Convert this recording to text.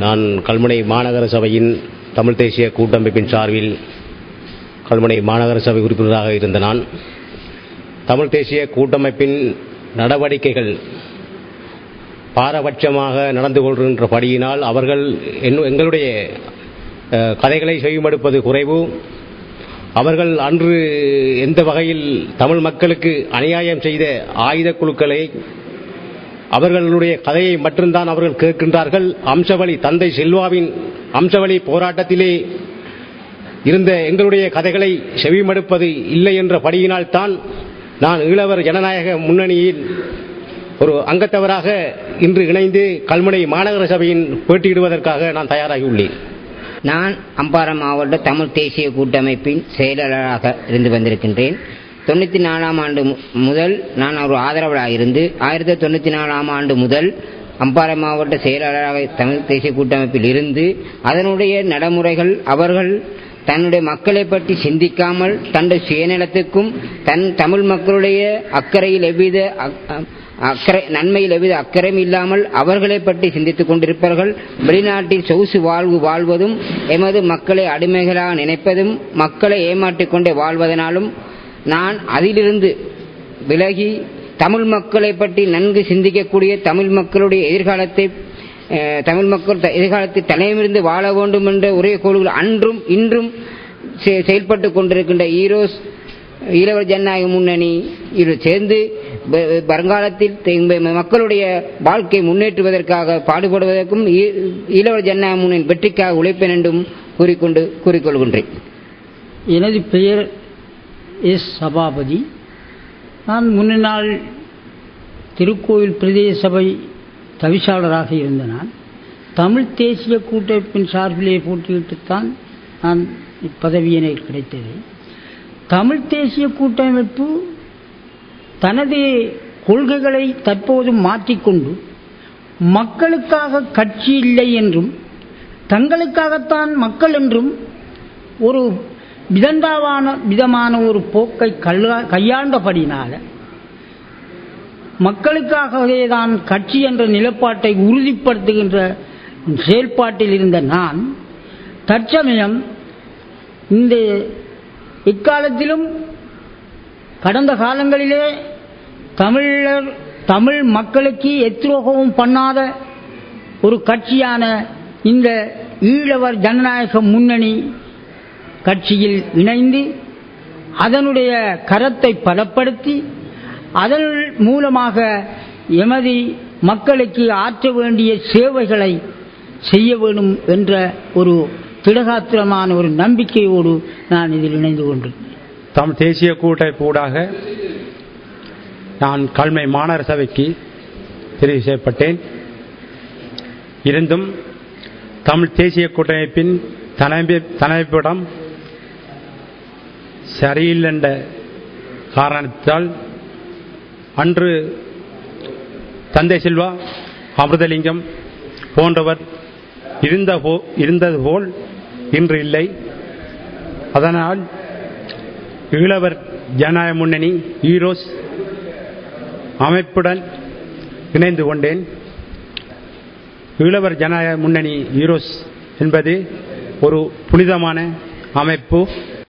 நான் கல்முனை மாநகர சபையின் தமிழ் தேசிய கூட்டமைப்பின் சார்பில் கல்முனை மாநகர சபை உறுப்பினராக இருந்த நான் தமிழ் தேசிய கூட்டமைப்பின் நடவடிக்கைகள் பாரபட்சமாக நடந்து கொள்கின்றபடியினால் அவர்கள் எங்களுடைய கதைகளை செவிமடுப்பது குறைவு. அவர்கள் அன்று எந்த வகையில் தமிழ் மக்களுக்கு அநியாயம் செய்த ஆயுத குழுக்களை அவர்களுடைய கதையை மட்டும்தான் அவர்கள் கேட்கின்றார்கள். அம்சவழி தந்தை செல்வாவின் அம்சவழி போராட்டத்திலே இருந்த எங்களுடைய கதைகளை செவிமடுப்பது இல்லை என்ற படியினால் தான் நான் ஈழவர் ஜனநாயக முன்னணியில் ஒரு அங்கத்தவராக இன்று இணைந்து கல்முனை மாநகர சபையின் போட்டியிடுவதற்காக நான் தயாராகியுள்ளேன். நான் அம்பாறை மாவட்ட தமிழ் தேசிய கூட்டமைப்பின் செயலாளராக இருந்து வந்திருக்கின்றேன். 94ஆம் ஆண்டு முதல் நான் ஒரு ஆதரவாளராக இருந்து 1994ஆம் ஆண்டு முதல் அம்பாறை மாவட்ட செயலாளராக தமிழ் தேசிய கூட்டமைப்பில் இருந்து அதனுடைய நடைமுறைகள் அவர்கள் தன்னுடைய மக்களை பற்றி சிந்திக்காமல் தன்னுடைய சுயநலத்துக்கும் தமிழ் மக்களுடைய அக்கறையில் எவ்வித நன்மையில் எவ்வித அக்கறையும் இல்லாமல் அவர்களை பற்றி சிந்தித்துக் கொண்டிருப்பார்கள். வெளிநாட்டில் சொகுசு வாழ்வு வாழ்வதும் எமது மக்களை அடிமைகளாக நினைப்பதும் மக்களை ஏமாற்றிக் கொண்டே வாழ்வதனாலும் நான் அதிலிருந்து விலகி தமிழ் மக்களை பற்றி நன்கு சிந்திக்கக்கூடிய தமிழ் மக்களுடைய எதிர்காலத்தை தமிழ் மக்கள் எதிர்காலத்தை தலையிலிருந்து வாழ வேண்டும் என்ற ஒரே கோள்கள் அன்றும் இன்றும் செயல்பட்டுக் கொண்டிருக்கின்ற ஈழவர் ஜனநாயக முன்னணி சேர்ந்து வருங்காலத்தில் மக்களுடைய வாழ்க்கை முன்னேற்றுவதற்காக பாடுபடுவதற்கும் ஈழவர் ஜனநாயக முன்னணி வெற்றிக்காக உழைப்பேன் என்றும் கூறிக்கொள்கின்றேன். எனது பெயர் எஸ். சபாபதி. நான் முன்னாள் திருக்கோயில் பிரதேச சபை தவிசாளராக இருந்த நான் தமிழ் தேசிய கூட்டமைப்பின் சார்பிலே போட்டியிட்டுத்தான் நான் இப்பதவியினை கிடைத்தது. தமிழ் தேசிய கூட்டமைப்பு தனது கொள்கைகளை தற்போது மாற்றிக்கொண்டு மக்களுக்காக கட்சி இல்லை என்றும் தங்களுக்காகத்தான் மக்கள் என்றும் ஒரு விதமான ஒரு போக்கை கையாண்டபடினால மக்களுக்காகவே தான் கட்சி என்ற நிலைப்பாட்டை உறுதிப்படுத்துகின்ற செயல்பாட்டில் இருந்த நான் தற்சமயம் இந்த இக்காலத்திலும் கடந்த காலங்களிலே தமிழ் மக்களுக்கு எத்துரோகமும் பண்ணாத ஒரு கட்சியான இந்த ஈழவர் ஜனநாயக முன்னணி கட்சியில் இணைந்து அதனுடைய கரத்தை பலப்படுத்தி அதன் மூலமாக எமது மக்களுக்கு ஆற்ற வேண்டிய சேவைகளை செய்ய வேண்டும் என்ற ஒரு திடகாத்திரமான ஒரு நம்பிக்கையோடு நான் இதில் இணைந்து கொண்டேன். தமிழ் தேசிய கூட்டமைப்பூடாக நான் கல்முனை மாநகர சபைக்கு தெரிவு செய்யப்பட்டேன். இருந்தும் தமிழ் தேசிய கூட்டமைப்பின் தலைமைப்பிடம் சரியில்லை என்ற காரணத்தால் அன்று தந்தை செல்வா அமிர்தலிங்கம் போன்றவர் இருந்தது போல் இன்று இல்லை. அதனால் ஈழவர் ஜனநாயக முன்னணி ஈரோஸ் அமைப்புடன் இணைந்து கொண்டேன். ஈழவர் ஜனநாயக முன்னணி ஈரோஸ் என்பது ஒரு புனிதமான அமைப்பு.